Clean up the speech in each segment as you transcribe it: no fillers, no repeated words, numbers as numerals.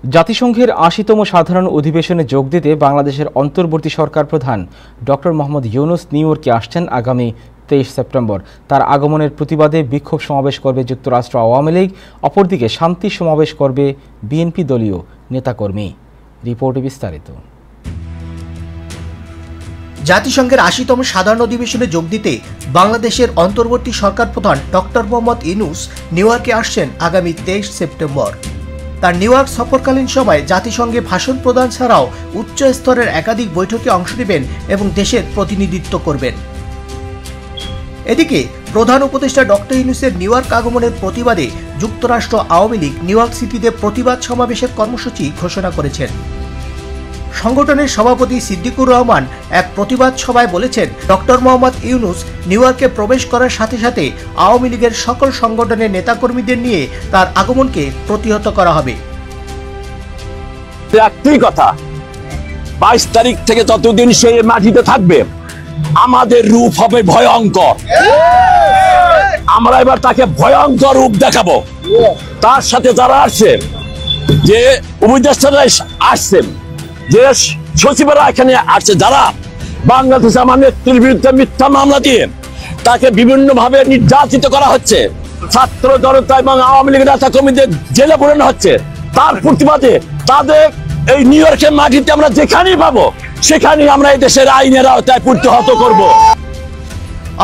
জাতিসংঘের ৮০তম সাধারণ অধিবেশনে যোগ দিতে বাংলাদেশের অন্তর্বর্তী সরকার প্রধান ডক্টর মোহাম্মদ ইউনূস নিউ ইয়র্কে আসছেন আগামী ২৩ সেপ্টেম্বর। তার আগমনের প্রতিবাদে বিক্ষোভ সমাবেশ করবে যুক্তরাষ্ট্র আওয়ামী লীগ, অপরদিকে শান্তি সমাবেশ করবে বিএনপি দলীয় নেতাকর্মী। রিপোর্টে বিস্তারিত। জাতিসংঘের ৮০তম সাধারণ অধিবেশনে যোগ দিতে বাংলাদেশের অন্তর্বর্তী সরকার প্রধান ডক্টর মোহাম্মদ ইউনূস নিউ ইয়র্কে আসছেন আগামী ২৩ সেপ্টেম্বর। তার নিউ ইয়র্ক সফরকালীন সময় জাতিসংঘে ভাষণ প্রদান ছাড়াও উচ্চ স্তরের একাধিক বৈঠকে অংশ নেবেন এবং দেশের প্রতিনিধিত্ব করবেন। এদিকে প্রধান উপদেষ্টা ডক্টর ইউনূসের নিউ ইয়র্ক আগমনের প্রতিবাদে যুক্তরাষ্ট্র আওয়ামী লীগ নিউ ইয়র্ক সিটিতে প্রতিবাদ সমাবেশের কর্মসূচি ঘোষণা করেছেন। সংগঠনের সভাপতি সিদ্দিকুর রহমান এক প্রতিবাদ সভায় বলেছেন, ডক্টর মোহাম্মদ ইউনূস নিউ ইয়র্কে প্রবেশ করার সাথে সাথে আওয়ামী লীগের সকল সংগঠনের নেতাকর্মীদের নিয়ে তার আগমনকে প্রতিহত করা হবে। একটি কথা, ২২ তারিখ থেকে ততদিন সে মাটিতে থাকবে, আমাদের রূপ হবে ভয়ঙ্কর। আমরা এবার তাকে ভয়ঙ্কর রূপ দেখাবো। তার সাথে যারা আসছে, যে উপদেষ্টারা আসছেন, যে সচিবেরা এখানে আসছে, যারা বাংলাদেশে আমার নেত্রীর বিরুদ্ধে মিথ্যা মামলা দিয়ে তাকে বিভিন্ন ভাবে নির্যাতিত করা হচ্ছে, ছাত্র জনতা এবং আওয়ামী লীগের নেতা কর্মীদের জেলে পুরানো হচ্ছে, তার প্রতিবাদে তাদের এই নিউ ইয়র্কের মাটিতে আমরা যেখানেই পাবো সেখানেই আমরা এই দেশের আইনের আওতায় প্রতিহত করব।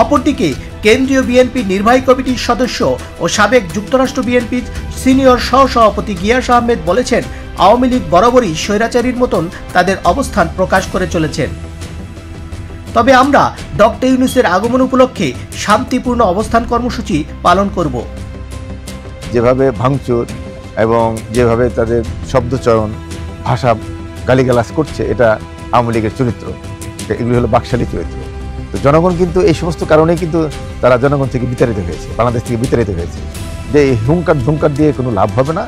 অপরদিকে কেন্দ্রীয় বিএনপি নির্বাহী কমিটির সদস্য ও সাবেক যুক্তরাষ্ট্র বিএনপির সিনিয়র সহসভাপতি গিয়াস আহমেদ বলেছেন, আওয়ামী লীগ বরাবরই স্বৈরাচারীর মতন তাদের অবস্থান প্রকাশ করে চলেছেন। তবে আমরা ডক্টর ইউনূসের আগমন উপলক্ষে শান্তিপূর্ণ অবস্থান কর্মসূচি পালন করব। যেভাবে ভাঙচুর এবং যেভাবে তাদের শব্দচয়ন, ভাষা গালিগালাজ করছে, এটা আওয়ামী লীগের চরিত্র, এগুলি হলো বাকশালী চরিত্র। তো জনগণ কিন্তু এই সমস্ত কারণেই কিন্তু তারা জনগণ থেকে বিতাড়িত হয়েছে, বাংলাদেশ থেকে বিতাড়িত হয়েছে। যে এই হুঙ্কার ধুঙ্কার দিয়ে কোনো লাভ হবে না।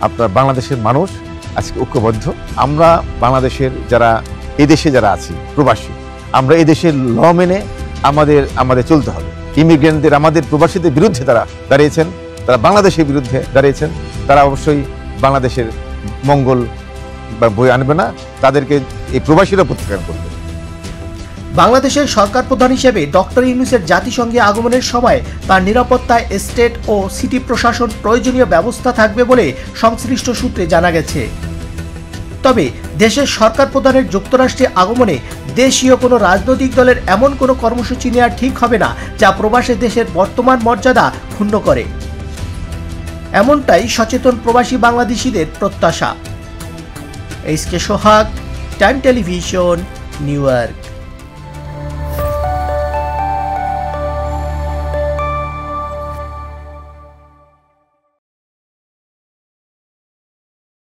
আপনার বাংলাদেশের মানুষ আজকে ঐক্যবদ্ধ। আমরা বাংলাদেশের যারা এদেশে যারা আছি প্রবাসী, আমরা এদেশের ল মেনে আমাদের চলতে হবে। ইমিগ্রেন্টদের, আমাদের প্রবাসীদের বিরুদ্ধে তারা দাঁড়িয়েছেন, তারা বাংলাদেশের বিরুদ্ধে দাঁড়িয়েছেন। তারা অবশ্যই বাংলাদেশের মঙ্গল বই আনবে না, তাদেরকে এই প্রবাসীরা প্রত্যাখ্যান করবে। বাংলাদেশের সরকার প্রধান হিসেবে ডক্টর ইউনূসের জাতিসংঘে আগমনের সময় তার নিরাপত্তায় স্টেট ও সিটি প্রশাসন প্রয়োজনীয় ব্যবস্থা থাকবে বলে সংশ্লিষ্ট সূত্রে জানা গেছে। তবে দেশের সরকার প্রধানের যুক্তরাষ্ট্রে আগমনে দেশীয় কোনো রাজনৈতিক দলের এমন কোনো কর্মসূচি নেওয়া ঠিক হবে না যা প্রবাসী দেশের বর্তমান মর্যাদা ক্ষুণ্ণ করে। এমনটাই সচেতন প্রবাসী বাংলাদেশিদের প্রত্যাশা। এস কে সোহাগ, টাইম টেলিভিশন, নিউ ইয়র্ক।